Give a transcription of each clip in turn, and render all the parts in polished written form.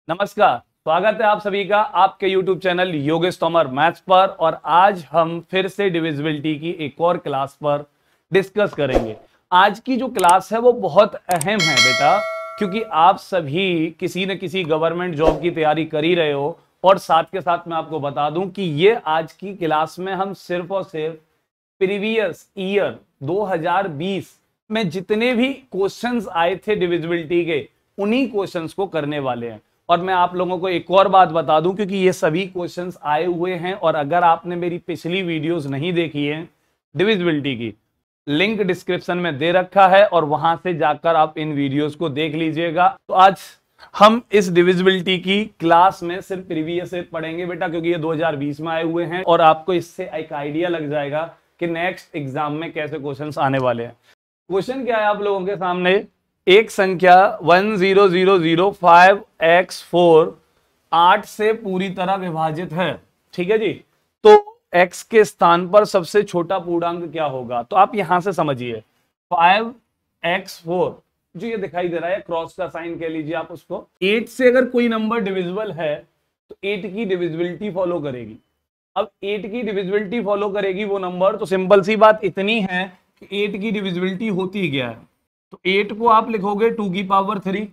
नमस्कार, स्वागत है आप सभी का आपके YouTube channel Yogesh Tomar maths पर। और आज हम फिर से डिविजिबिलिटी की एक और क्लास पर डिस्कस करेंगे। आज की जो क्लास है वो बहुत अहम है बेटा, क्योंकि आप सभी किसी न किसी गवर्नमेंट जॉब की तैयारी कर ही रहे हो। और साथ के साथ मैं आपको बता दूं कि ये आज की क्लास में हम सिर्फ और सिर्फ प्रीवियस ईयर 2020 में जितने भी क्वेश्चंस आए थे डिविजिबिलिटी के, उन्हीं क्वेश्चंस को करने वाले हैं। और मैं आप लोगों को एक और बात बता दूं, क्योंकि ये सभी क्वेश्चंस आए हुए हैं और अगर आपने मेरी पिछली वीडियोस नहीं देखी है डिविजिबिलिटी की, लिंक डिस्क्रिप्शन में दे रखा है और वहां से जाकर आप इन वीडियोस को देख लीजिएगा। तो आज हम इस डिविजिबिलिटी की क्लास में सिर्फ प्रीवियस से पढ़ेंगे बेटा, क्योंकि ये 2020 में आए हुए हैं और आपको इससे एक आइडिया लग जाएगा कि नेक्स्ट एग्जाम में कैसे क्वेश्चंस आने वाले हैं। क्वेश्चन क्या है आप लोगों के सामने, एक संख्या 10005x4 8 से पूरी तरह विभाजित है, ठीक है जी। तो x के स्थान पर सबसे छोटा पूर्णांक क्या होगा? तो आप यहां से समझिए 5x4 जो ये दिखाई दे रहा है, क्रॉस का साइन कह लीजिए आप उसको। 8 से अगर कोई नंबर डिविजिबल है तो 8 की डिविजिबिलिटी फॉलो करेगी। अब 8 की डिविजिबिलिटी फॉलो करेगी वो नंबर, तो सिंपल सी बात इतनी है कि 8 की डिविजिबिलिटी होती क्या है। तो 8 को आप लिखोगे 2 की पावर 3।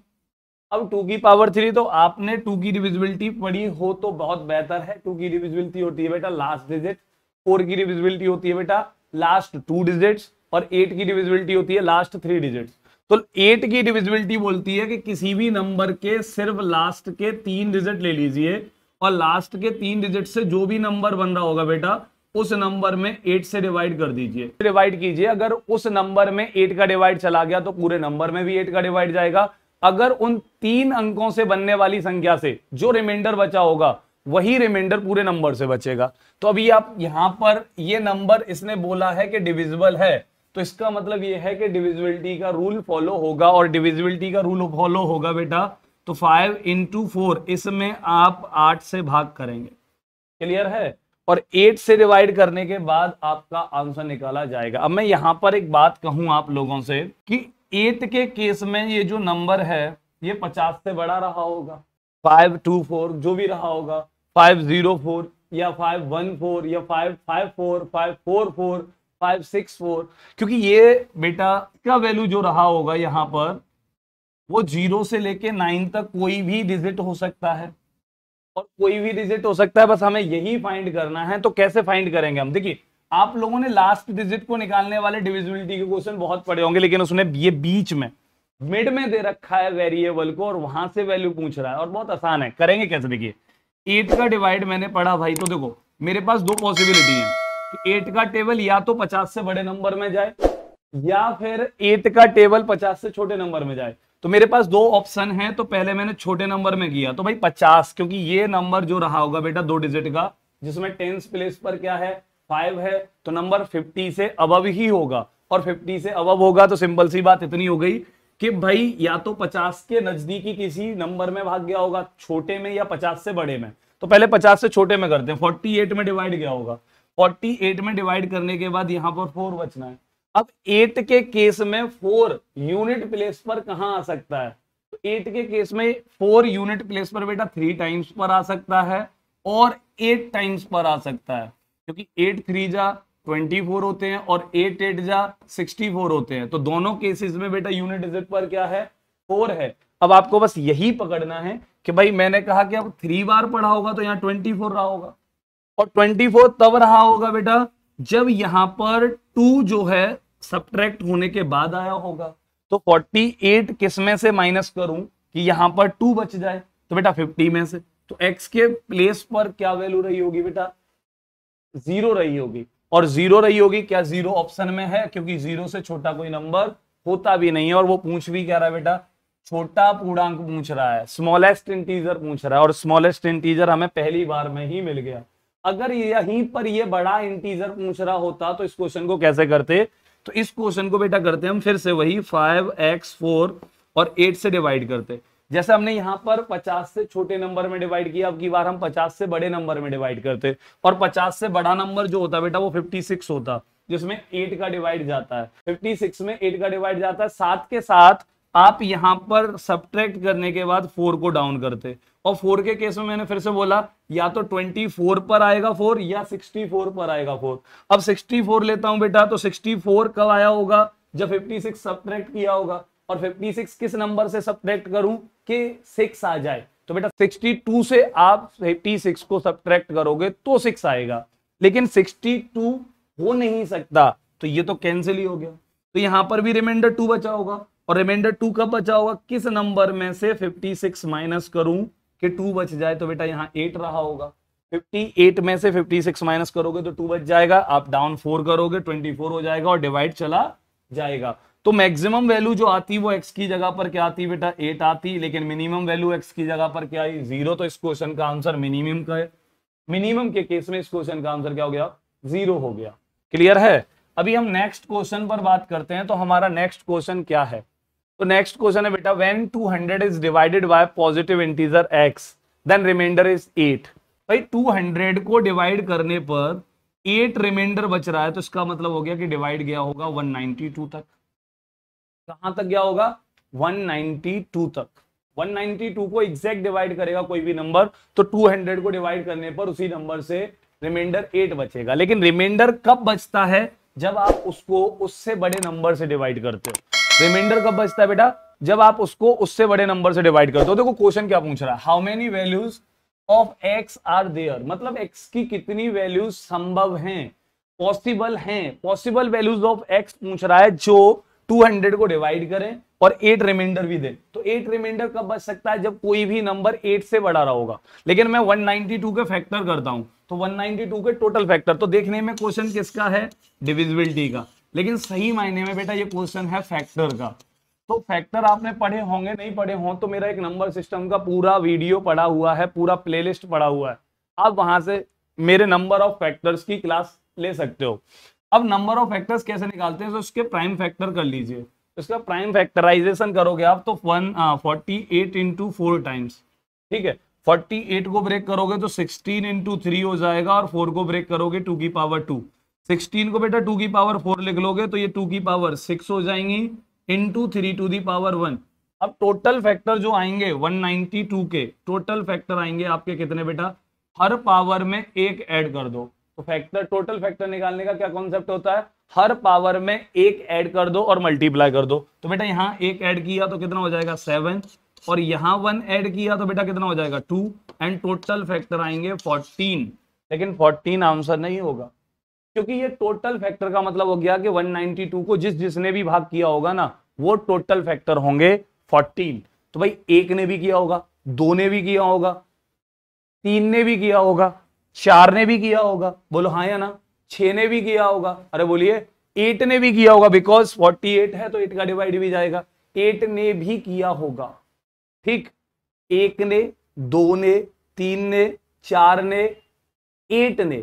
अब 2 की पावर 3 तो आपने 2 की डिविजिबिलिटी पढ़ी हो तो बहुत बेहतर है। 2 की डिविजिबिलिटी होती है बेटा लास्ट डिजिट, 4 की डिविजिबिलिटी होती है बेटा लास्ट 2 डिजिट्स और 8 की डिविजिबिलिटी होती है लास्ट 3 डिजिट्स। तो 8 की डिविजिबिलिटी बोलती है कि किसी भी नंबर के सिर्फ लास्ट के 3 डिजिट ले लीजिए और लास्ट के 3 डिजिट से जो भी नंबर बन रहा होगा बेटा उस नंबर में 8 से डिवाइड कर दीजिए, डिवाइड कीजिए। अगर उस नंबर में 8 का डिवाइड चला गया तो पूरे नंबर में भी 8 का डिवाइड जाएगा। अगर उन 3 अंकों से बनने वाली संख्या से जो रिमाइंडर बचा होगा वही रिमाइंडर पूरे नंबर से बचेगा। तो अभी आप यहां पर ये नंबर इसने बोला है कि डिविजिबल है, तो इसका मतलब ये है कि डिविजिबिलिटी का रूल फॉलो होगा। और डिविजिबिलिटी का रूल फॉलो होगा बेटा तो 5 × 4 इसमें आप 8 से भाग करेंगे, क्लियर है। और 8 से डिवाइड करने के बाद आपका आंसर निकाला जाएगा। अब मैं यहां पर एक बात कहूं आप लोगों से कि 8 के केस में ये जो नंबर है ये 50 से बड़ा रहा होगा, 524 जो भी रहा होगा, 504 या 514 या 554 544 564, क्योंकि ये बेटा का वैल्यू जो रहा होगा यहां पर वो 0 से लेके 9 तक कोई भी डिजिट हो सकता है और कोई भी डिजिट हो सकता है। बस हमें यही फाइंड करना है। तो कैसे फाइंड करेंगे हम? देखिए, आप लोगों ने लास्ट डिजिट को निकालने वाले डिविजिबिलिटी के क्वेश्चन बहुत पढ़े होंगे, लेकिन उसने ये बीच में मिड में दे रखा है वेरिएबल को और वहां से वैल्यू पूछ रहा है। और बहुत आसान है, करेंगे कैसे? देखिए 8 का डिवाइड मैंने पढ़ा भाई, तो देखो मेरे पास दो पॉसिबिलिटी है कि 8 का टेबल या तो 50 से बड़े नंबर में जाए या फिर 8 का टेबल 50 से छोटे नंबर में जाए। तो मेरे पास दो ऑप्शन है, तो पहले मैंने छोटे नंबर में किया तो भाई 50, क्योंकि ये नंबर जो रहा होगा बेटा 2 डिजिट का जिसमें टेंस प्लेस पर क्या है 5 है, तो नंबर 50 से अबव ही होगा। और 50 से अबव होगा तो सिंपल सी बात इतनी हो गई कि भाई या तो 50 के नजदीकी किसी नंबर में भाग गया होगा, छोटे में, या 50 से बड़े में। तो पहले 50 से छोटे में करते हैं, 48 में डिवाइड गया होगा, 48 में डिवाइड करने के बाद यहां पर 4 बचना है। अब 8 के केस में 4 यूनिट प्लेस पर कहां आ सकता है? तो 8 के केस में 4 यूनिट प्लेस पर बेटा 3 टाइम्स पर आ सकता है और 8 टाइम्स पर आ सकता है, क्योंकि 8 3 जा 24 होते हैं और 8 8 जा 64 होते हैं। तो दोनों केसेस में बेटा यूनिट डिजिट पर क्या है 4 है। अब आपको बस यही पकड़ना है कि भाई मैंने कहा कि अब 3 बार पढ़ा होगा तो यहाँ 24 रहा होगा, और 24 तब रहा होगा बेटा जब यहां पर 2 जो है सब्ट्रैक्ट होने के बाद आया होगा। तो 48 किस में से माइनस करूं कि यहां पर 2 बच जाए? तो बेटा 50 में से। तो x के प्लेस पर क्या वैल्यू रही होगी बेटा? 0 रही होगी। और 0 रही होगी, क्या 0 ऑप्शन में है? क्योंकि 0 से छोटा कोई नंबर होता भी नहीं है। और वो पूछ भी क्या रहा है बेटा? छोटा पूर्णांक पूछ रहा है, स्मॉलेस्ट इंटीजर पूछ रहा है, और स्मॉलेस्ट इंटीजर हमें पहली बार में ही मिल गया। अगर यहीं पर ये बड़ा इंटीजर पूछ रहा होता तो इस क्वेश्चन को कैसे करते? तो इस क्वेश्चन को बेटा करते हम फिर से वही 5x4 और 8 से डिवाइड करते। जैसे हमने यहां पर 50 से छोटे नंबर में डिवाइड किया, अब की बार हम 50 से बड़े नंबर में डिवाइड करते। और 50 से बड़ा नंबर जो होता बेटा वो 56 होता, जिसमें 8 का डिवाइड जाता है। 56 में 8 का डिवाइड जाता है। साथ के साथ आप यहां पर सब्ट्रैक्ट करने के बाद 4 को डाउन करते, और 4 के केस में मैंने फिर से बोला या तो 24 पर आएगा 4 या 64 पर आएगा 4। अब 64 लेता हूं बेटा, तो 64 कब आया होगा, जब 56 सब्ट्रैक्ट किया होगा, और 56 किस नंबर से सब्ट्रैक्ट करूं कि 6 आ जाए, तो बेटा 62 से आप 56 को सब्ट्रैक्ट करोगे तो 6 आएगा, लेकिन 62 हो नहीं सकता, तो ये तो कैंसिल ही हो गया। तो यहां पर भी रिमाइंडर 2 बचा होगा, और रिमाइंडर 2 कब बचा होगा, किस नंबर में से 56 माइनस करूं कि 2 बच जाए, तो बेटा यहां 8 रहा होगा। 58 में से 56 माइनस करोगे तो 2 बच जाएगा, आप डाउन 4 करोगे 24 हो जाएगा, और डिवाइड चला जाएगा। तो मैक्सिमम वैल्यू जो आती वो x की जगह पर क्या आती बेटा, 8 आती, लेकिन मिनिमम वैल्यू x की जगह पर क्या आई, 0। तो इस क्वेश्चन का आंसर मिनिमम का है। मिनिमम के केस में इस क्वेश्चन का आंसर क्या हो गया, 0 हो गया। क्लियर है। अभी हम नेक्स्ट क्वेश्चन पर बात करते हैं। तो हमारा नेक्स्ट क्वेश्चन क्या है, तो नेक्स्ट क्वेश्चन है बेटा, when 200 is divided by positive integer x then remainder is 8। भाई 200 को डिवाइड करने पर 8 रिमाइंडर बच रहा है, तो इसका मतलब हो गया कि डिवाइड गया होगा 192 तक। कहां तक गया होगा, 192 तक। 192 को एग्जैक्ट डिवाइड करेगा कोई भी नंबर, तो 200 को डिवाइड करने पर उसी नंबर से रिमाइंडर 8 बचेगा। लेकिन रिमाइंडर कब बचता है, जब आप उसको उससे बड़े नंबर से डिवाइड करते हो। रिमाइंडर कब बचता है बेटा, जब आप उसको उससे बड़े नंबर से डिवाइड करते हो। देखो क्वेश्चन क्या पूछ रहा है, how many values of X are there, मतलब एक्स की कितनी वैल्यूज संभव हैं, पॉसिबल हैं। पॉसिबल वैल्यूज ऑफ एक्स पूछ रहा है जो 200 को डिवाइड करें और 8 रिमाइंडर भी दे। तो 8 रिमाइंडर कब बच सकता है, जब कोई भी नंबर 8 से बड़ा रहा होगा। लेकिन मैं 192 के फैक्टर करता हूं, तो 192 के टोटल फैक्टर, तो देखने में क्वेश्चन किसका है, डिविजिबिलिटी का, लेकिन सही मायने में बेटा ये क्वेश्चन है फैक्टर का। तो फैक्टर आपने पढ़े होंगे, नहीं पढ़े हों तो मेरा एक नंबर सिस्टम का पूरा वीडियो पड़ा हुआ है, पूरा प्लेलिस्ट पड़ा हुआ है, आप वहां से मेरे नंबर ऑफ फैक्टर्स की क्लास ले सकते हो। अब नंबर ऑफ फैक्टर्स कैसे निकालते हैं, तो उसके प्राइम फैक्टर कर लीजिए। इसका प्राइम फैक्टराइजेशन करोगे आप तो 48 इंटू 4 टाइम्स, ठीक है। 48 को ब्रेक करोगे तो 16 इंटू 3 हो जाएगा, और 4 को ब्रेक करोगे 2 की पावर 2। 16 को बेटा 2 की पावर 4 लिख लोगे तो ये 2 की पावर 6 हो जाएंगी, इंटू 3 टू दी पावर 1। अब टोटल फैक्टर जो आएंगे 192 के टोटल फैक्टर आएंगे आपके कितने बेटा, हर पावर में एक ऐड कर दो। तो फैक्टर, टोटल फैक्टर निकालने का क्या कॉन्सेप्ट होता है, हर पावर में एक ऐड कर दो और मल्टीप्लाई कर दो। तो बेटा यहाँ एक ऐड किया तो कितना हो जाएगा 7, और यहाँ 1 ऐड किया तो बेटा कितना हो जाएगा 2, एंड टोटल फैक्टर आएंगे 14। लेकिन 14 आंसर नहीं होगा, क्योंकि ये टोटल फैक्टर का मतलब हो गया कि 192 को जिसने भी भाग किया होगा ना, वो टोटल फैक्टर होंगे 14। तो भाई 1 ने भी किया होगा, 2 ने भी किया होगा, 3 ने भी किया होगा, 4 ने भी किया होगा, बोलो हाँ या ना, 6 ने भी किया होगा, अरे बोलिए 8 ने भी किया होगा, बिकॉज 48 है तो 8 का डिवाइड भी जाएगा, 8 ने भी किया होगा, ठीक। 1 ने, 2 ने, 3 ने, 4 ने, 8 ने,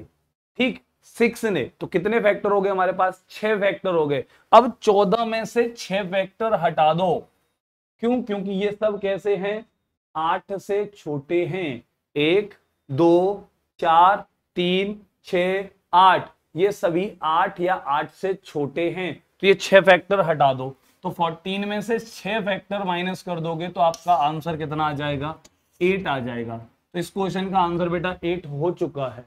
ठीक, 6 ने, तो कितने फैक्टर हो गए हमारे पास, 6 फैक्टर हो गए। अब 14 में से 6 फैक्टर हटा दो, क्यों, क्योंकि ये सब कैसे हैं, 8 से छोटे हैं। 1, 2, 4, 3, 6, 8, ये सभी 8 या 8 से छोटे हैं, तो ये 6 फैक्टर हटा दो। तो 14 में से 6 फैक्टर माइनस कर दोगे तो आपका आंसर कितना आ जाएगा, 8 आ जाएगा। तो इस क्वेश्चन का आंसर बेटा 8 हो चुका है।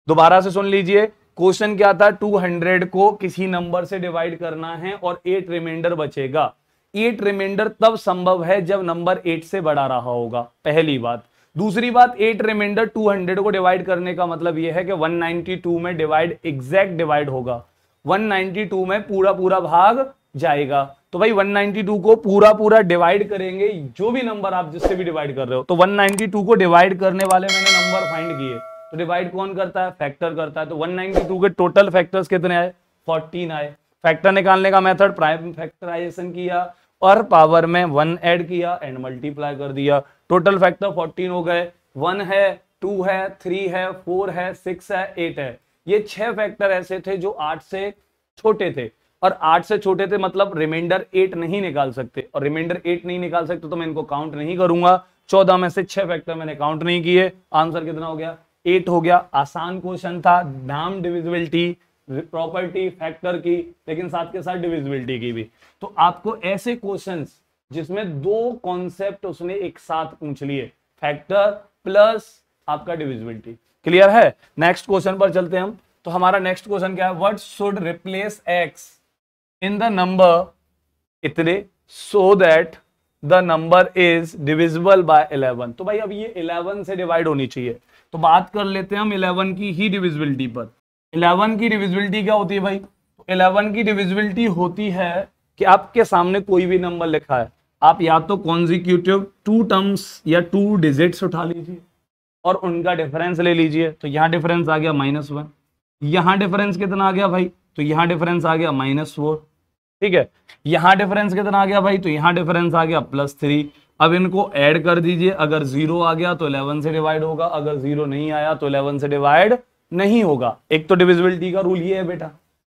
दोबारा से सुन लीजिए, क्वेश्चन क्या था, 200 को किसी नंबर से डिवाइड करना है और 8 रिमाइंडर बचेगा। 8 रिमाइंडर तब संभव है जब नंबर 8 से बड़ा रहा होगा, पहली बात। दूसरी बात, 8 रिमाइंडर 200 को डिवाइड करने का मतलब यह है कि 192 में डिवाइड, एग्जैक्ट डिवाइड होगा, 192 में पूरा पूरा भाग जाएगा। तो भाई 192 को पूरा पूरा डिवाइड करेंगे, जो भी नंबर आप जिससे भी डिवाइड कर रहे हो, तो 192 को डिवाइड करने वाले मैंने नंबर फाइंड किए। तो डिवाइड कौन करता है, फैक्टर करता है। तो 192 के टोटल फैक्टर्स कितने आए, 14 आए। फैक्टर निकालने का मेथड, प्राइम फैक्टराइजेशन किया और पावर में 1 ऐड किया एंड मल्टीप्लाई कर दिया। टोटल फैक्टर 14 हो गए, 1 है, 2 है, 3 है, 4 है, 6 है, 8 है। ये 6 फैक्टर ऐसे थे जो 8 से छोटे थे, और 8 से छोटे थे मतलब रिमाइंडर 8 नहीं निकाल सकते, और रिमाइंडर 8 नहीं निकाल सकते तो मैं इनको काउंट नहीं करूंगा। 14 में से 6 फैक्टर मैंने काउंट नहीं किए, आंसर कितना हो गया, 8 हो गया। आसान क्वेश्चन था, नाम डिविजिबिलिटी प्रॉपर्टी फैक्टर की, लेकिन साथ के साथ डिविजिबिलिटी की भी। तो आपको ऐसे क्वेश्चंस जिसमें दो कॉन्सेप्ट उसने एक साथ पूछ लिए, फैक्टर प्लस आपका डिविजिबिलिटी। क्लियर है? नेक्स्ट क्वेश्चन पर चलते हैं हम। तो हमारा नेक्स्ट क्वेश्चन क्या है, what should replace x in the number इतने so that the number is divisible by 11। तो भाई अब ये 11 से डिवाइड होनी चाहिए, तो बात कर लेते हैं हम 11 की ही डिविजिबिलिटी पर। 11 की डिविजिबिलिटी क्या होती है भाई? 11 की डिविजिबिलिटी होती है कि आपके सामने कोई भी नंबर लिखा है, आप या तो कॉन्जिक्यूटिव 2 टर्म्स या 2 डिजिट्स उठा लीजिए और उनका डिफरेंस ले लीजिए। तो यहाँ डिफरेंस आ गया -1, यहाँ डिफरेंस कितना आ गया भाई? तो यहाँ डिफरेंस आ गया -4। ठीक है, यहाँ डिफरेंस कितना आ गया भाई? तो यहाँ डिफरेंस आ गया +3। अब इनको ऐड कर दीजिए, अगर 0 आ गया तो 11 से डिवाइड होगा, अगर 0 नहीं आया तो 11 से डिवाइड नहीं होगा। एक तो डिविजिबिलिटी का रूल ये है बेटा,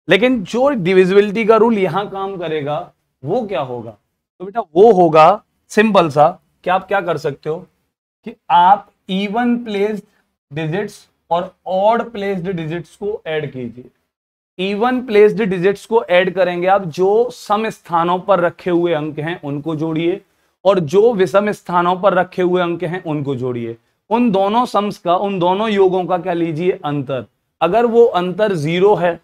लेकिन जो डिविजिबिलिटी का रूल यहां काम करेगा वो क्या होगा? तो बेटा वो होगा सिंपल सा कि आप क्या कर सकते हो कि आप इवन प्लेस्ड डिजिट्स और ऑड प्लेस्ड डिजिट्स को ऐड कीजिए। इवन प्लेस्ड डिजिट्स को ऐड करेंगे आप, जो सम स्थानों पर रखे हुए अंक हैं उनको जोड़िए और जो विषम स्थानों पर रखे हुए अंक हैं उनको जोड़िए। उन दोनों सम्स का, उन दोनों योगों का क्या लीजिए? अंतर। अगर वो अंतर 0 है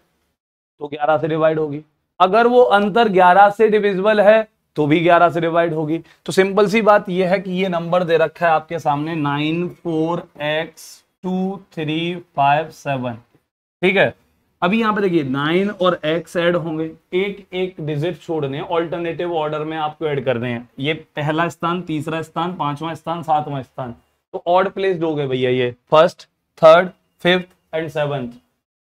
तो 11 से डिवाइड होगी, अगर वो अंतर 11 से डिविजिबल है तो भी 11 से डिवाइड होगी। तो सिंपल सी बात यह है कि ये नंबर दे रखा है आपके सामने 9 4 x 2 3 5 7। ठीक है, अभी यहां पे देखिए 9 और x ऐड होंगे, एक एक डिजिट छोड़ने, ऑल्टरनेटिव ऑर्डर में आपको ऐड करने हैं। ये पहला स्थान, तीसरा स्थान, पांचवा स्थान, सातवां स्थान, तो ऑड प्लेस्ड हो गए भैया ये, first, third, fifth and seventh,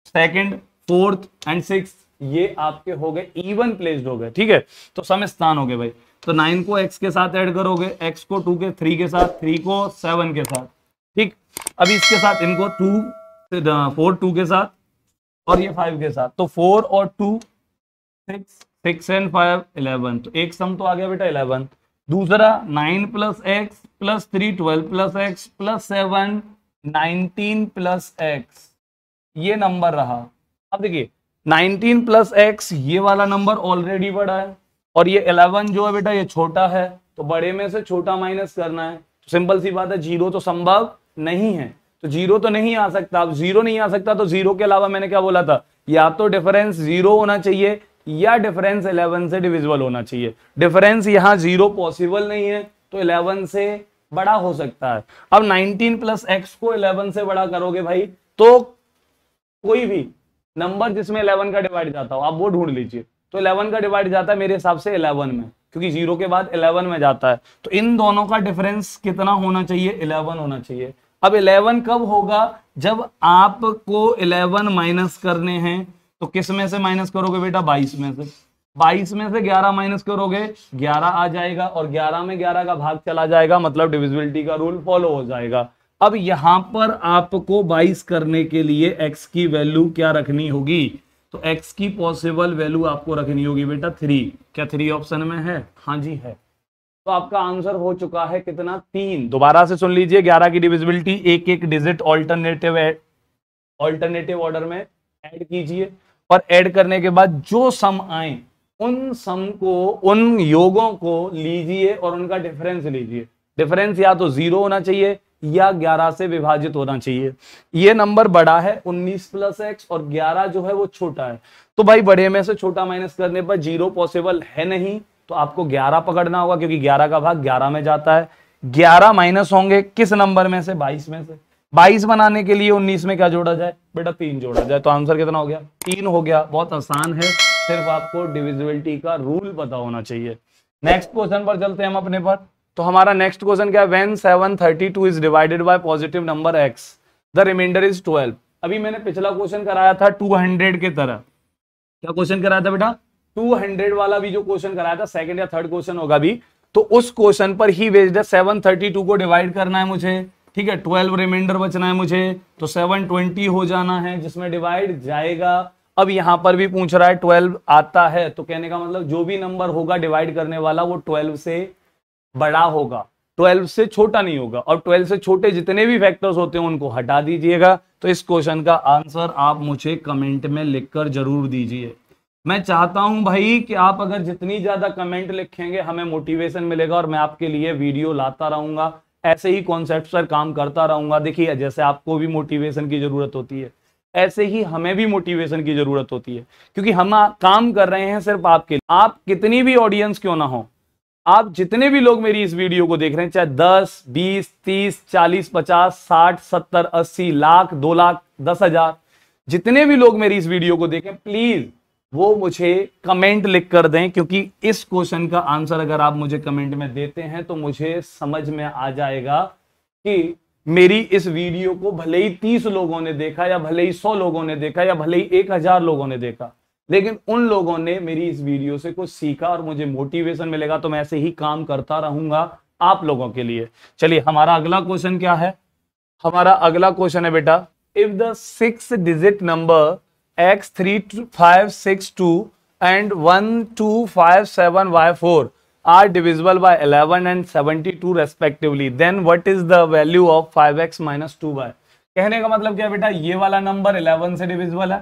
second, fourth and sixth, ये आपके हो गए इवन प्लेस्ड हो गए। ठीक है, तो सम स्थान हो गए भाई। तो 9 को x के साथ ऐड करोगे, x को 2 के 3 के साथ, 3 को 7 के साथ। ठीक, अभी इसके साथ इनको 4 2 के साथ और ये 5 के साथ, तो 4 और 2 6, 6 एंड 5 11। तो एक सम तो आ गया बेटा 11। दूसरा 9 + x + 3 12 + x + 7 19 + x, ये नंबर रहा। अब देखिए 19 + x ये वाला नंबर ऑलरेडी बड़ा है और ये 11 जो है बेटा ये छोटा है, तो बड़े में से छोटा माइनस करना है। तो सिंपल सी बात है, 0 तो संभव नहीं है, तो 0 तो नहीं आ सकता। अब 0 नहीं आ सकता तो 0 के अलावा मैंने क्या बोला था, या तो डिफरेंस 0 होना चाहिए या डिफरेंस 11 से डिविजिबल होना चाहिए। डिफरेंस यहाँ 0 पॉसिबल नहीं है, तो 11 से बड़ा हो सकता है। अब 19 + x को 11 से बड़ा करोगे भाई, तो कोई भी नंबर जिसमें 11 का डिवाइड जाता हो आप वो ढूंढ लीजिए। तो 11 का डिवाइड जाता है मेरे हिसाब से 11 में, क्योंकि 0 के बाद 11 में जाता है। तो इन दोनों का डिफरेंस कितना होना चाहिए? 11 होना चाहिए। अब 11 कब होगा? जब आपको 11 माइनस करने हैं, तो किस में से माइनस करोगे बेटा? 22 में से। 22 में से 11 माइनस करोगे, 11 आ जाएगा और 11 में 11 का भाग चला जाएगा, मतलब डिविजिबिलिटी का रूल फॉलो हो जाएगा। अब यहां पर आपको 22 करने के लिए x की वैल्यू क्या रखनी होगी? तो x की पॉसिबल वैल्यू आपको रखनी होगी बेटा 3। क्या 3 ऑप्शन में है? हाँ जी है। तो आपका आंसर हो चुका है कितना? 3। दोबारा से सुन लीजिए, 11 की डिविजिबिलिटी एक एक डिजिट ऑल्टरनेटिव ऑर्डर में ऐड कीजिए और ऐड करने के बाद जो सम आए उन सम को, उन योगों को लीजिए और उनका डिफरेंस लीजिए। डिफरेंस या तो 0 होना चाहिए या 11 से विभाजित होना चाहिए। ये नंबर बड़ा है 19 + x और 11 जो है वो छोटा है, तो भाई बड़े में से छोटा माइनस करने पर 0 पॉसिबल है नहीं, तो आपको 11 पकड़ना होगा, क्योंकि 11 का भाग 11 में जाता है। 11 माइनस होंगे किस नंबर में से? 22 में से। 22 बनाने के लिए 19 में क्या जोड़ा जाए बेटा? 3 जोड़ा जाए। तो आंसर कितना हो गया? 3 हो गया। बहुत आसान है, सिर्फ आपको डिविजिबिलिटी का रूल पता होना चाहिए। नेक्स्ट क्वेश्चन पर चलते हैं हम अपने पर। तो हमारा नेक्स्ट क्वेश्चन क्या है? When 732 is divided by positive number x, the remainder is 12। अभी मैंने पिछला क्वेश्चन कराया था 200 के तरह। क्या क्वेश्चन कराया था बेटा? 200 वाला भी जो क्वेश्चन कराया था, सेकंड या थर्ड क्वेश्चन होगा भी, तो उस क्वेश्चन पर ही बेस्ड है। 732 को डिवाइड करना है मुझे, ठीक है, 12 रिमाइंडर बचना है मुझे, तो 720 हो जाना है, जिसमें डिवाइड जाएगा। अब यहां पर भी पूछ रहा है 12 आता है, तो कहने का मतलब जो भी नंबर होगा डिवाइड करने वाला वो 12 से बड़ा होगा, 12 से छोटा नहीं होगा। और 12 से छोटे जितने भी फैक्टर्स होते हैं उनको हटा दीजिएगा। तो इस क्वेश्चन का आंसर आप मुझे कमेंट में लिखकर जरूर दीजिए। मैं चाहता हूं भाई कि आप अगर जितनी ज्यादा कमेंट लिखेंगे हमें मोटिवेशन मिलेगा और मैं आपके लिए वीडियो लाता रहूंगा, ऐसे ही कॉन्सेप्ट पर काम करता रहूंगा। देखिए जैसे आपको भी मोटिवेशन की जरूरत होती है, ऐसे ही हमें भी मोटिवेशन की जरूरत होती है, क्योंकि हम काम कर रहे हैं सिर्फ आपके लिए। आप कितनी भी ऑडियंस क्यों ना हो, आप जितने भी लोग मेरी इस वीडियो को देख रहे हैं, चाहे 10, 20, 30, 40, 50, 60, 70, 80, लाख, 2 लाख, 10,000, जितने भी लोग मेरी इस वीडियो को देखें, प्लीज वो मुझे कमेंट लिख कर दें, क्योंकि इस क्वेश्चन का आंसर अगर आप मुझे कमेंट में देते हैं तो मुझे समझ में आ जाएगा कि मेरी इस वीडियो को भले ही 30 लोगों ने देखा, या भले ही 100 लोगों ने देखा, या भले ही 1000 लोगों ने देखा, लेकिन उन लोगों ने मेरी इस वीडियो से कुछ सीखा और मुझे मोटिवेशन मिलेगा। तो मैं ऐसे ही काम करता रहूंगा आप लोगों के लिए। चलिए हमारा अगला क्वेश्चन क्या है? हमारा अगला क्वेश्चन है बेटा, if the 6 digit number x3562 and 1257y4 are divisible by 11 and 72 respectively, then what is the value of 5x minus 2y? कहने का मतलब क्या है बेटा, ये वाला नंबर 11 से डिविजिबल है,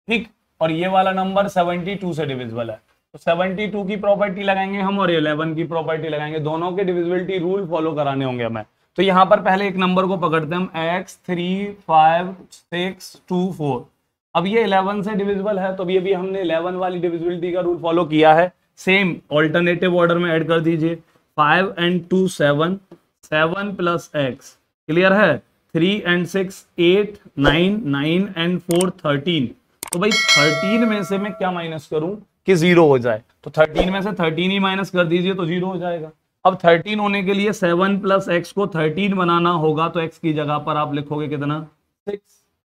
ठीक, और ये वाला नंबर 72 से डिविजिबल है। तो 72 की प्रॉपर्टी लगाएंगे हम और 11 की प्रॉपर्टी लगाएंगे, दोनों के डिविजिबिलिटी रूल फॉलो कराने होंगे हमें। तो यहां पर पहले एक नंबर को पकड़ते हैं हम, x3562 अब ये 11 से डिविजिबल है, तो ये भी हमने 11 वाली डिविजिबिलिटी का रूल फॉलो किया है। सेम ऑल्टरनेटिव ऑर्डर में ऐड कर दीजिए, 5 and 2 7, 7 प्लस x, क्लियर है, 3 and 6 8, 9, 9 and 4 13। तो भाई 13 में से मैं क्या माइनस करूं कि 0 हो जाए, तो 13 में से 13 ही माइनस कर दीजिए तो 0 हो जाएगा। अब 13 होने के लिए 7 प्लस x को 13 बनाना होगा, तो x की जगह पर आप लिखोगे कितना, 6,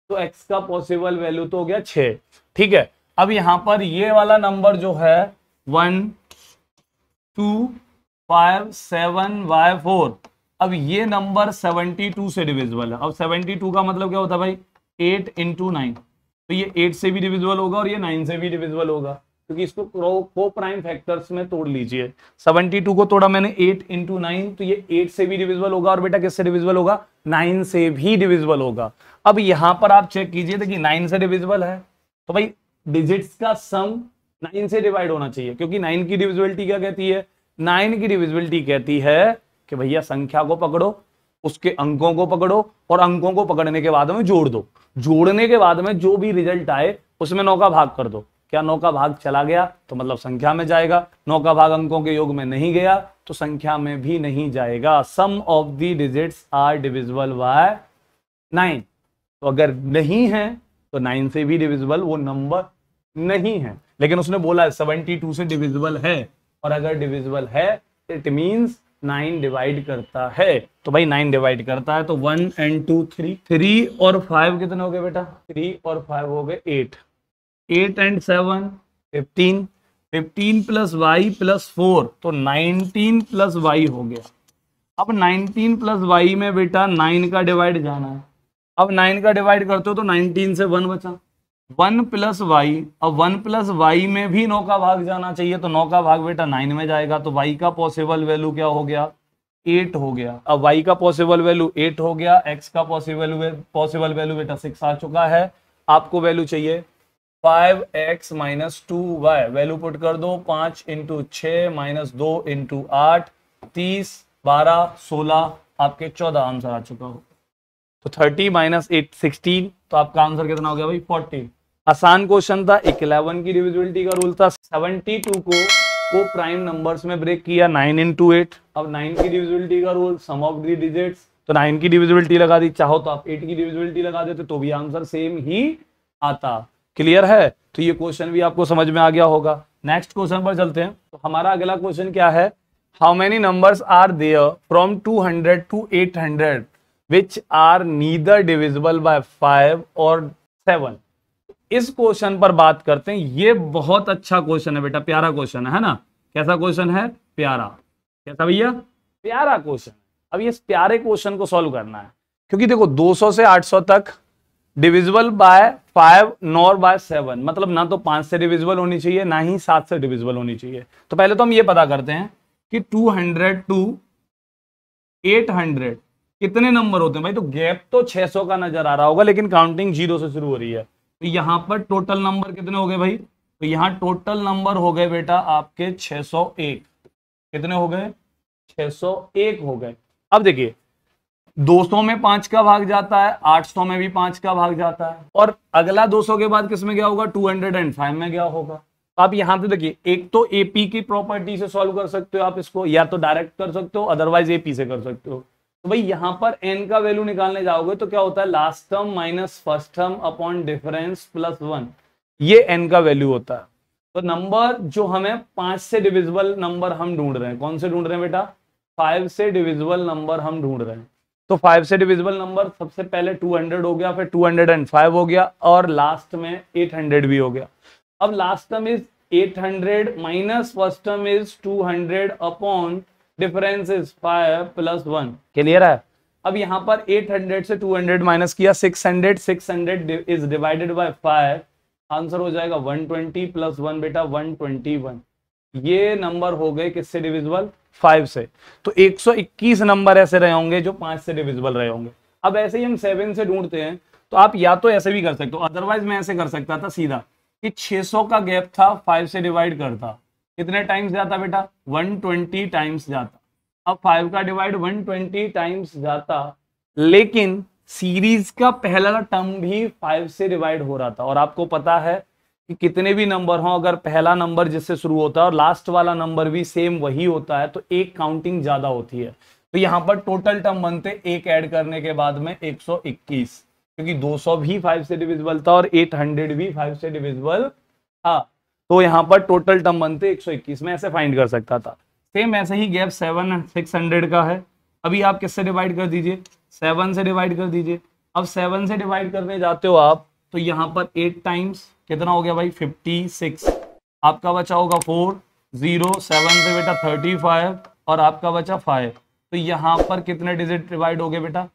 तो x का पॉसिबल वैल्यू तो हो गया 6, ठीक है। अब यहां पर ये वाला नंबर जो है 1257y4, अब ये नंबर 72 से डिविजिबल है। अब 72 का मतलब क्या होता है भाई, 8 into 9, तो ये 8 से भी डिविजिबल होगा और ये 9 से भी डिविजिबल होगा, क्योंकि इसको को प्राइम फैक्टर्स में तोड़ लीजिए। 72 को तोड़ा मैंने 8 into 9, तो ये 8 से भी डिविजिबल होगा, और बेटा किससे डिविजिबल होगा, 9 से भी डिविजिबल होगा। अब यहां पर आप चेक कीजिए, देखिए 9 से डिविजिबल है, तो भाई डिजिट्स का सम 9 से डिवाइड होना चाहिए, क्योंकि 9 की डिविजिबिलिटी क्या कहती है, 9 की डिविजिबिलिटी कहती है कि भैया संख्या को पकड़ो, उसके अंकों को पकड़ो, और अंकों को पकड़ने के बाद में जोड़ दो, जोड़ने के बाद में जो भी रिजल्ट आए उसमें 9 का भाग कर दो। क्या 9 का भाग चला गया तो मतलब संख्या में जाएगा, 9 का भाग अंकों के योग में नहीं गया तो संख्या में भी नहीं जाएगा। Sum of the digits are divisible by 9, तो अगर नहीं है तो 9 से भी डिविजिबल वो नंबर नहीं है, लेकिन उसने बोला है 72 से डिविजिबल है, और अगर डिविजिबल है इट मींस 9 डिवाइड करता है। तो भाई 9 डिवाइड करता है, तो 1 and 2 3, 3 और 5 कितने हो गए बेटा, 3 और 5 हो गए 8, 8 and 7 15, 15 प्लस वाई प्लस 4, तो 19 प्लस वाई हो गया। अब 19 प्लस वाई में बेटा 9 का डिवाइड जाना है, अब 9 का डिवाइड करते हो तो 19 से 1 बचा, 1 प्लस वाई, अब 1 प्लस वाई में भी 9 का भाग जाना चाहिए, तो 9 का भाग बेटा 9 में जाएगा, तो वाई का पॉसिबल वैल्यू क्या हो गया, 8 हो गया। अब वाई का पॉसिबल वैल्यू 8 हो गया, एक्स का पॉसिबल वैल्यू बेटा 6 आ चुका है। आपको वैल्यू चाहिए 5x minus 2y, value put कर दो, 5 into 6 माइनस 2 into 8, 30, 12, 16, आपके 14 आंसर आ चुका हो। तो 30 माइनस 8 16, तो आपका आंसर कितना हो गया भाई 40। आसान क्वेश्चन था, 11 की डिविजिबिलिटी का रूल था, 72 को प्राइम नंबर्स में ब्रेक किया 9 into 8। अब 9 की डिविजिबिलिटी का rule, sum of the digits, तो 9 की डिविजिबिलिटी लगा दी, चाहो तो आप 8 की डिविजिबिलिटी लगा देते तो भी आंसर सेम ही आता। क्लियर है? तो ये क्वेश्चन भी आपको समझ में आ गया होगा। नेक्स्ट क्वेश्चन पर चलते हैं। तो हमारा अगला क्वेश्चन क्या है, how many numbers are there from 200 to 800 which are neither divisible by 5 और 7। इस क्वेश्चन पर बात करते हैं। ये बहुत अच्छा क्वेश्चन है बेटा, प्यारा क्वेश्चन है ना। कैसा क्वेश्चन है? प्यारा। कैसा भैया? प्यारा क्वेश्चन। अब इस प्यारे क्वेश्चन को सॉल्व करना है, क्योंकि देखो 200 से 800 तक डिविजिबल बाय 5 नॉर बाय 7, मतलब ना तो 5 से डिविजिबल होनी चाहिए ना ही 7 से डिविजिबल होनी चाहिए। तो पहले तो हम ये पता करते हैं कि 200 to 800 कितने नंबर होते हैं भाई। तो गैप तो 600 का नजर आ रहा होगा, लेकिन काउंटिंग 0 से शुरू हो रही है। तो यहां पर टोटल नंबर कितने हो गए भाई? तो यहाँ टोटल नंबर हो गए बेटा आपके 601। कितने हो गए? 601 हो गए। अब देखिए 200 में 5 का भाग जाता है, 800 में भी 5 का भाग जाता है, और अगला 200 के बाद किस में गया होगा? 205 में गया होगा। आप यहां से देखिए, एक तो एपी की प्रॉपर्टी से सॉल्व कर सकते हो आप इसको, या तो डायरेक्ट कर सकते हो, अदरवाइज एपी से कर सकते हो। तो भाई यहां पर एन का वैल्यू निकालने जाओगे तो क्या होता है? Last term minus first term upon difference plus 1, ये एन का वैल्यू होता है। तो नंबर जो हमें 5 से डिविजिबल नंबर हम ढूंढ रहे हैं, कौन से ढूंढ रहे हैं बेटा? 5 से डिविजिबल नंबर हम ढूंढ रहे हैं। तो 5 से डिविजिबल नंबर सबसे पहले 200 हो गया, फिर 205 हो गया, और लास्ट में 800 भी हो गया। अब last term is 800 minus first term is 200 upon difference is 5 plus 1। Clear है? अब यहां पर 800 से 200 माइनस किया, 600, 600 इज डिवाइडेड बाय 5, आंसर हो जाएगा 120 प्लस 1 बेटा 121। ये नंबर हो गए किससे डिविजिबल? 5 से। तो 121 नंबर ऐसे रहे होंगे जो 5 से डिविजिबल रहे होंगे। अब ऐसे ही हम 7 से ढूंढते हैं, तो आप या तो ऐसे भी कर सकते हो, अदरवाइज मैं ऐसे कर सकता था सीधा कि 600 का गैप था, 5 से डिवाइड करता, कितने टाइम्स जाता बेटा? 120 टाइम्स जाता। अब 5 का डिवाइड 120 टाइम्स जाता, लेकिन सीरीज का पहला टर्म भी 5 से डिवाइड हो रहा था, और आपको पता है कि कितने भी नंबर हो, अगर पहला नंबर जिससे शुरू होता है और लास्ट वाला नंबर भी सेम वही होता है, तो एक काउंटिंग ज्यादा होती है। तो यहां पर टोटल टर्म बनते एक ऐड करने के बाद में 121, क्योंकि 200 भी 5 से डिविजिबल था और 800 भी 5 से डिविजिबल था। तो यहां पर टोटल टर्म बनते 121, में ऐसे फाइंड कर सकता था। सेम ऐसे ही गैप 600 का है। अभी आप किससे डिवाइड कर दीजिए? 7 से डिवाइड कर दीजिए। अब 7 से डिवाइड करने जाते हो आप, तो यहां पर 8 टाइम्स कितना हो गया भाई? 56। आपका बचा होगा 4, 0, 7 से बेटा 35, और आपका बचा 5। तो यहां पर कितने डिजिट डिवाइड हो गए बेटा?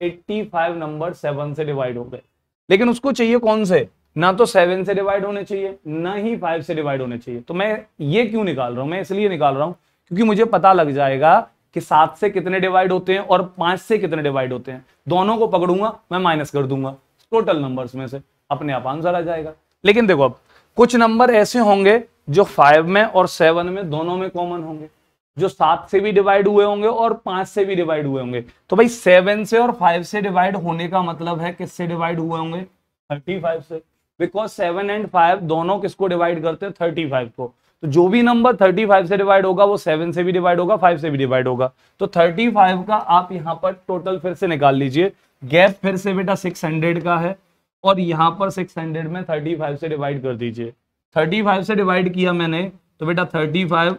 85 नंबर 7 से डिवाइड हो गए। लेकिन उसको चाहिए कौन से? ना तो 7 से डिवाइड होने चाहिए, ना ही 5 से डिवाइड होने चाहिए। तो मैं ये क्यों निकाल रहा हूं? मैं इसलिए निकाल रहा हूं क्योंकि मुझे पता लग जाएगा कि 7 से कितने डिवाइड होते हैं और 5 से कितने डिवाइड होते हैं। दोनों को पकड़ूंगा, मैं माइनस कर दूंगा टोटल नंबर्स में से, अपने आप आंसर आ जाएगा। लेकिन देखो, अब कुछ नंबर ऐसे होंगे जो 5 में और 7 में दोनों में कॉमन होंगे, जो 7 से भी डिवाइड हुए होंगे और 5 से भी डिवाइड हुए होंगे। तो भाई 7 से और 5 से डिवाइड होने का मतलब है किससे डिवाइड हुए होंगे? 35 से, बिकॉज 7 एंड 5 दोनों किसको डिवाइड करते हैं? 35 को। तो जो भी नंबर 35 से डिवाइड होगा वो 7 से भी डिवाइड होगा, 5 से भी डिवाइड होगा। तो 35 का आप यहां पर टोटल फिर से निकाल लीजिए। गैप फिर से बेटा 600 का है, और यहां पर 600 में 35 से डिवाइड कर दीजिए। 35 से डिवाइड किया मैंने, तो बेटा 35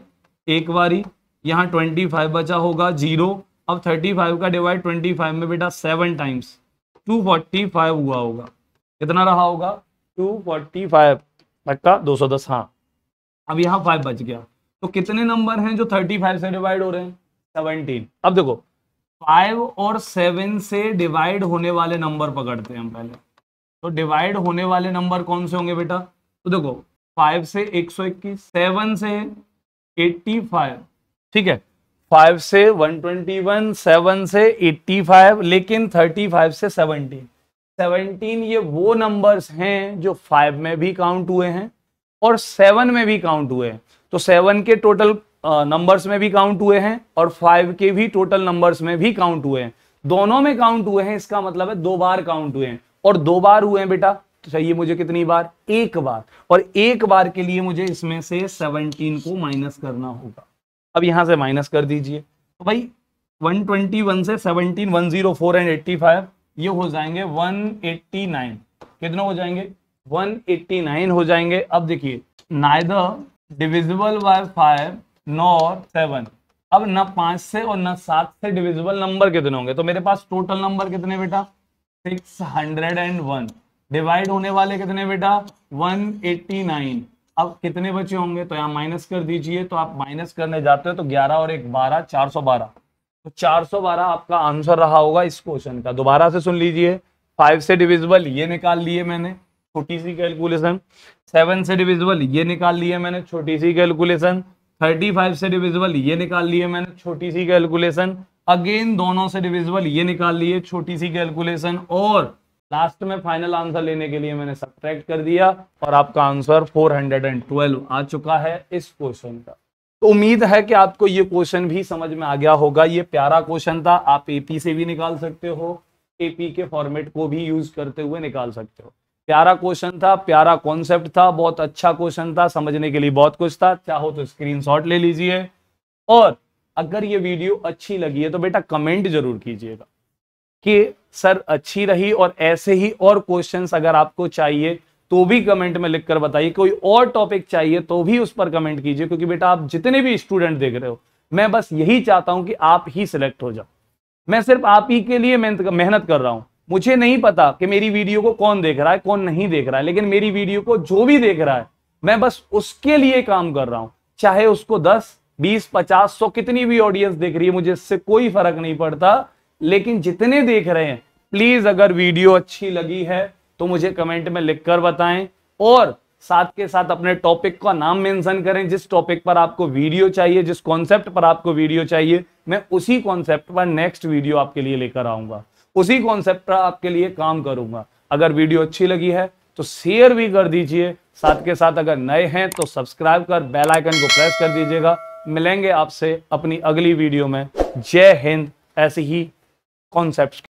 एक बारी, यहाँ 25 बचा होगा 0। अब 35 का डिवाइड 25 में बेटा 7 टाइम्स 245 हुआ होगा। कितना रहा होगा? 245 पक्का 210। हाँ, अब यहाँ 5 बच गया। तो कितने नंबर हैं जो 35 से डिवाइड हो रहे हैं? 17। अब देखो 5 और 7 से डिवाइड होने वाले नंबर पकड़ते हैं हम पहले। तो डिवाइड होने वाले नंबर कौन से होंगे बेटा? तो देखो 5 से 121, 7 से 85, ठीक है, 5 से 121, 7 से 85, लेकिन 35 से 17 ये वो नंबर्स हैं जो 5 में भी काउंट हुए हैं और 7 में भी काउंट हुए हैं। तो 7 के टोटल नंबर्स में भी काउंट हुए हैं और 5 के भी टोटल नंबर्स में भी काउंट हुए हैं। दोनों में काउंट हुए हैं, इसका मतलब है 2 बार काउंट हुए हैं। और 2 बार हुए हैं बेटा, तो चाहिए मुझे कितनी बार? 1 बार। और 1 बार के लिए मुझे इसमें से 17 को माइनस करना होगा। अब यहां से माइनस कर दीजिए। तो भाई 121 से 17, 104 एंड 85, ये हो जाएंगे 189। कितने हो जाएंगे? 189 हो जाएंगे। अब देखिए, नाइदर डिविजिबल बाय 5 नॉर 7। अब न 5 से और न 7 से डिविजिबल नंबर कितने होंगे? तो मेरे पास टोटल नंबर कितने बेटा? 601। डिवाइड होने वाले कितने बेटा? 189। अब कितने बचे होंगे? तो यहाँ माइनस कर दीजिए। तो आप माइनस करने जाते हो तो 11 और 1 12, 412। तो 412 आपका आंसर रहा होगा इस क्वेश्चन का। दोबारा से सुन लीजिए, 5 से डिविजिबल ये निकाल लिए मैंने, छोटी सी कैलकुलेशन। 7 से डिविजिबल ये निकाल लिए मैंने, छोटी सी कैलकुलेशन। 35 से डिविजिबल ये निकाल लिए मैंने, छोटी सी कैलकुलेशन। अगेन दोनों से डिविजिबल ये निकाल लिए, छोटी सी कैलकुलेशन। और लास्ट में फाइनल आंसर लेने के लिए मैंने सब्ट्रैक्ट कर दिया और आपका आंसर 412 आ चुका है इस क्वेश्चन का। तो उम्मीद है कि आपको ये क्वेश्चन भी समझ में आ गया होगा। ये प्यारा क्वेश्चन था, आप एपी से भी निकाल सकते हो, एपी के फॉर्मेट को भी यूज करते हुए निकाल सकते हो। प्यारा क्वेश्चन था, प्यारा कॉन्सेप्ट था, बहुत अच्छा क्वेश्चन था, समझने के लिए बहुत कुछ था। चाहो तो स्क्रीनशॉट ले लीजिए और अगर ये वीडियो अच्छी लगी है तो बेटा कमेंट जरूर कीजिएगा कि सर अच्छी रही, और ऐसे ही और क्वेश्चंस अगर आपको चाहिए तो भी कमेंट में लिखकर बताइए। कोई और टॉपिक चाहिए तो भी उस पर कमेंट कीजिए, क्योंकि बेटा आप जितने भी स्टूडेंट देख रहे हो, मैं बस यही चाहता हूं कि आप ही सिलेक्ट हो जाओ। मैं सिर्फ आप ही के लिए मेहनत कर रहा हूं। मुझे नहीं पता कि मेरी वीडियो को कौन देख रहा है कौन नहीं देख रहा है, लेकिन मेरी वीडियो को जो भी देख रहा है मैं बस उसके लिए काम कर रहा हूं। चाहे उसको 10, 20, 50, 100 कितनी भी ऑडियंस देख रही है, मुझे इससे कोई फर्क नहीं पड़ता। लेकिन जितने देख रहे हैं, प्लीज अगर वीडियो अच्छी लगी है तो मुझे कमेंट में लिखकर बताएं, और साथ के साथ अपने टॉपिक का नाम मेंशन करें। जिस टॉपिक पर आपको वीडियो चाहिए, जिस कॉन्सेप्ट पर आपको वीडियो चाहिए, मैं उसी कॉन्सेप्ट पर नेक्स्ट वीडियो आपके लिए लेकर आऊंगा, उसी कॉन्सेप्ट पर आपके लिए काम करूंगा। अगर वीडियो अच्छी लगी है तो शेयर भी कर दीजिए, साथ के साथ अगर नए हैं तो सब्सक्राइब कर बेल आइकन को प्रेस कर दीजिएगा। मिलेंगे आपसे अपनी अगली वीडियो में। जय हिंद। ऐसे ही कॉन्सेप्ट्स